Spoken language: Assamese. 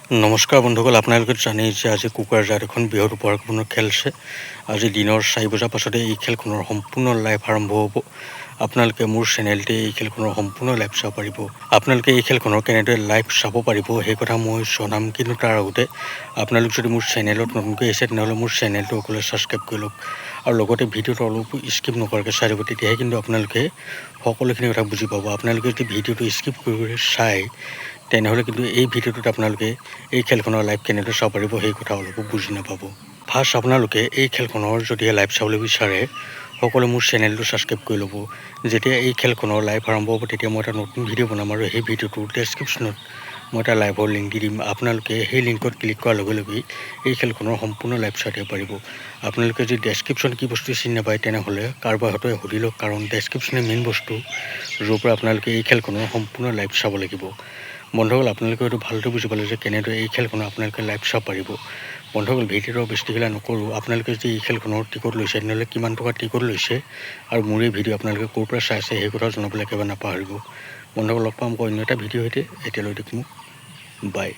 নমস্কাৰ বন্ধুসকল, আপোনালোকে জানে যে আজি কুকুৰাঝাৰ এখন বৃহৎ উপহাৰপূৰ্ণ খেল আছে। আজি দিনৰ 4 বজাৰ পাছতে এই খেলখনৰ সম্পূৰ্ণ লাইভ আৰম্ভ হ'ব। আপোনালোকে মোৰ চেনেলতে এই খেলখনৰ সম্পূৰ্ণ লাইভ চাব পাৰিব। আপোনালোকে এই খেলখনৰ কেনেদৰে লাইভ চাব পাৰিব সেই কথা মই জনাম, কিন্তু তাৰ আগতে আপোনালোক যদি মোৰ চেনেলত নতুনকৈ আহিছে তেনেহ'লে মোৰ চেনেলটো সকলোৱে ছাবস্ক্ৰাইব কৰি লওক আৰু লগতে ভিডিঅ'টো অলপ স্কিপ নকৰাকৈ চাই দিব। তেতিয়াহে কিন্তু আপোনালোকে সকলোখিনি কথা বুজি পাব। আপোনালোকে যদি ভিডিঅ'টো স্কিপ কৰি চাই তেনেহ'লে কিন্তু এই ভিডিঅ'টোত আপোনালোকে এই খেলখনৰ লাইভ কেনেদৰে চাব পাৰিব সেই কথা অলপো বুজি নাপাব। ফাৰ্ষ্ট আপোনালোকে এই খেলখনৰ যদিহে লাইভ চাবলৈ বিচাৰে সকলোৱে মোৰ চেনেলটো ছাবস্ক্ৰাইব কৰি ল'ব। যেতিয়া এই খেলখনৰ লাইভ আৰম্ভ হ'ব তেতিয়া মই এটা নতুন ভিডিঅ' বনাম আৰু সেই ভিডিঅ'টোৰ ডেছক্ৰিপশ্যনত মই এটা লাইভৰ লিংক দি দিম। আপোনালোকে সেই লিংকত ক্লিক কৰাৰ লগে লগেই এই খেলখনৰ সম্পূৰ্ণ লাইভ চাই দিব পাৰিব। আপোনালোকে যদি ডেছক্ৰিপশ্যন কি বস্তু চিনি নাপায় তেনেহ'লে কাৰোবাৰ হয়তো সুধি লওক, কাৰণ ডেছক্ৰিপশ্যনে মেইন বস্তু য'ৰ পৰা আপোনালোকে এই খেলখনৰ সম্পূৰ্ণ লাইভ চাব লাগিব। বন্ধুসকল, আপোনালোকে হয়তো ভালদৰে বুজি পালে যে কেনেদৰে এই খেলখনৰ আপোনালোকে লাইভ চাব পাৰিব। বন্ধুসকল, ভিডিঅ'টো বেছি দীঘলীয়া নকৰোঁ। আপোনালোকে যদি এই খেলখনৰ টিকট লৈছে তেনেহ'লে কিমান টকা টিকট লৈছে আৰু মোৰ এই ভিডিঅ' আপোনালোকে ক'ৰ পৰা চাইছে সেই কথা জনাবলৈ একেবাৰে নাপাহৰিব। বন্ধুসকল, লগ পাম অন্য এটা ভিডিঅ' সৈতে। এতিয়ালৈ দেখোঁ, বাই।